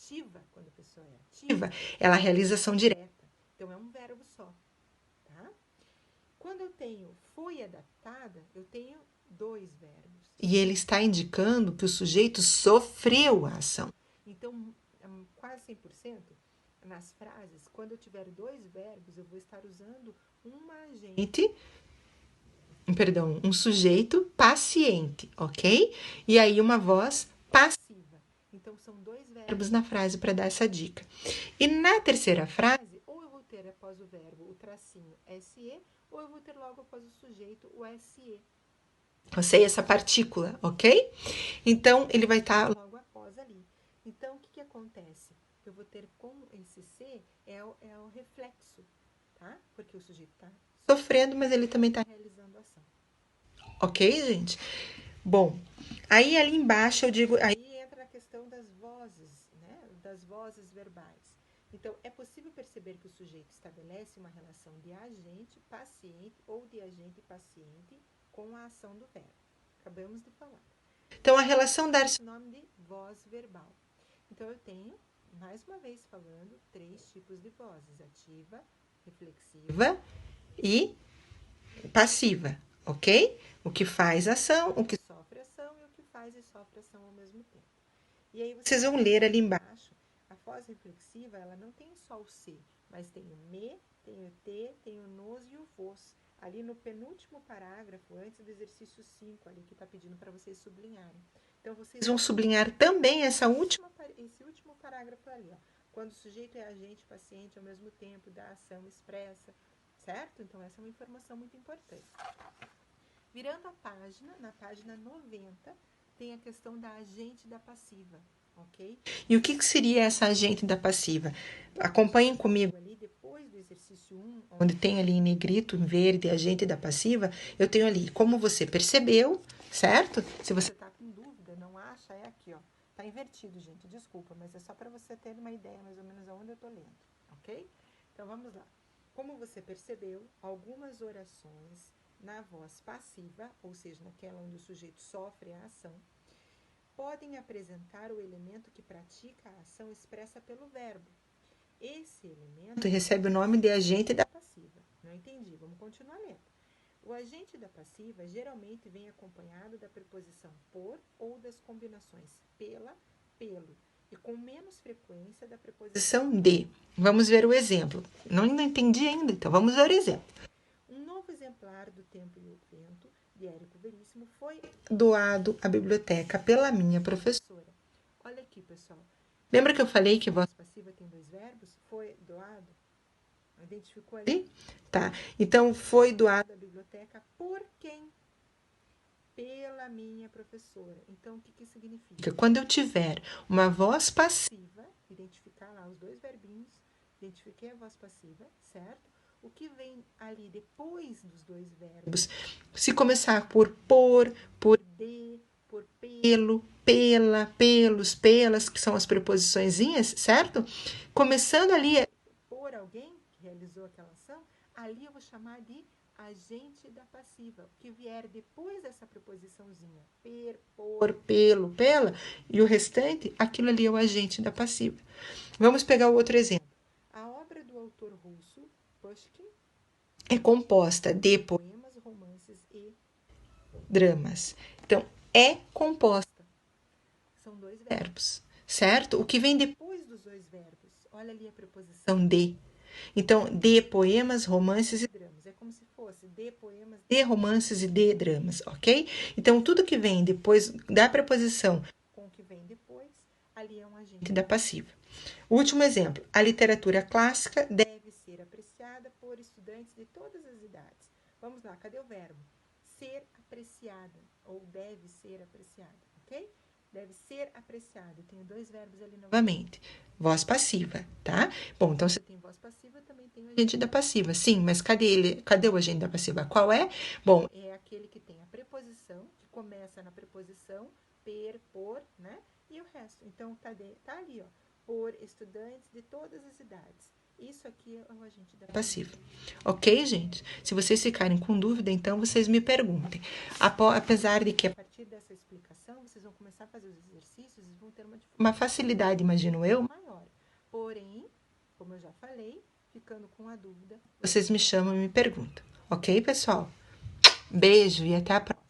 ativa, quando a pessoa é ativa, ela realiza ação direta. Então, é um verbo só, tá? Quando eu tenho foi adaptada, eu tenho dois verbos. E ele está indicando que o sujeito sofreu a ação. Então, quase 100%, nas frases, quando eu tiver dois verbos, eu vou estar usando um sujeito paciente, ok? E aí uma voz passiva. Então, são dois verbos na frase para dar essa dica. E na terceira frase, ou eu vou ter após o verbo o tracinho SE, ou eu vou ter logo após o sujeito o SE. Eu sei essa partícula, ok? Então, ele vai estar logo após ali. Então, o que acontece? Eu vou ter com esse C, é o reflexo, tá? Porque o sujeito está sofrendo, mas ele também está realizando a ação. Ok, gente? Bom, aí ali embaixo eu digo, aí entra a questão das vozes, né? Das vozes verbais. Então, é possível perceber que o sujeito estabelece uma relação de agente-paciente ou de agente-paciente com a ação do verbo. Acabamos de falar. Então, a relação dá-se o nome de voz verbal. Então, eu tenho, mais uma vez falando, 3 tipos de vozes: ativa, reflexiva e passiva, ok? O que faz ação, o que sofre ação e o que faz e sofre ação ao mesmo tempo. E aí vocês vão ler ali embaixo, a voz reflexiva, ela não tem só o C, mas tem o me, tem o te, tem o nos e o vos. Ali no penúltimo parágrafo, antes do exercício 5, ali que está pedindo para vocês sublinharem. Então, vocês vão sublinhar também esse último parágrafo ali, ó. Quando o sujeito é agente, paciente, ao mesmo tempo, da ação expressa, certo? Então, essa é uma informação muito importante. Virando a página, na página 90, tem a questão da agente da passiva, ok? E o que seria essa agente da passiva? Acompanhem comigo ali, depois do exercício 1, onde tem ali em negrito, em verde, agente da passiva, eu tenho ali, como você percebeu, certo? Se você está com dúvida, não acha, é aqui, ó. Tá invertido, gente, desculpa, mas é só para você ter uma ideia mais ou menos aonde eu tô lendo, ok? Então, vamos lá. Como você percebeu, algumas orações na voz passiva, ou seja, naquela onde o sujeito sofre a ação, podem apresentar o elemento que pratica a ação expressa pelo verbo. Esse elemento recebe o nome de agente da passiva. Não entendi, vamos continuar lendo. O agente da passiva geralmente vem acompanhado da preposição por ou das combinações pela, pelo, e com menos frequência da preposição de. Vamos ver o exemplo. Não entendi ainda, então vamos ver o exemplo. Um novo exemplar do Tempo e o Vento, de Érico Veríssimo, foi doado à biblioteca pela minha professora. Olha aqui, pessoal. Lembra que eu falei que voz passiva tem dois verbos? Foi doado? Identificou ali? Tá. Então, foi doado à biblioteca por quem? Pela minha professora. Então, o que significa? Quando eu tiver uma voz passiva, identificar lá os dois verbinhos, identifiquei a voz passiva, certo? O que vem ali depois dos dois verbos? Se começar por de, por pelo, pela, pelos, pelas, que são as preposiçõezinhas, certo? Começando ali por alguém que realizou aquela ação, ali eu vou chamar de agente da passiva. O que vier depois dessa preposiçãozinha, por, pelo, pela, e o restante, aquilo ali é o agente da passiva. Vamos pegar o outro exemplo. A obra do autor russo, Pushkin, é composta de poemas, romances e dramas. Então, é composta. São dois verbos, certo? O que vem depois dos dois verbos? Olha ali a preposição de. Então, de poemas, romances e dramas. É como se fosse de poemas, de romances e de dramas, ok? Então, tudo que vem depois da preposição com o que vem depois, ali é um agente da passiva. Último exemplo. A literatura clássica deve ser apreciada por estudantes de todas as idades. Vamos lá, cadê o verbo? Ser apreciada, ou deve ser apreciada, ok? Deve ser apreciada. Eu tenho dois verbos ali novamente. Voz passiva, tá? Bom, então você tem voz passiva, também tem o agente da passiva. Sim, mas cadê ele? Cadê o agente da passiva? Qual é? Bom, é aquele que tem a preposição, que começa na preposição per, por, né? E o resto. Então, tá ali, ó. Por estudantes de todas as idades. Isso aqui é o agente da passiva. Ok, gente? Se vocês ficarem com dúvida, então vocês me perguntem. Apesar de que a partir dessa explicação, vocês vão começar a fazer os exercícios e vão ter uma facilidade, imagino eu, maior. Porém, como eu já falei, ficando com a dúvida, vocês me chamam e me perguntam. Ok, pessoal? Beijo e até a próxima.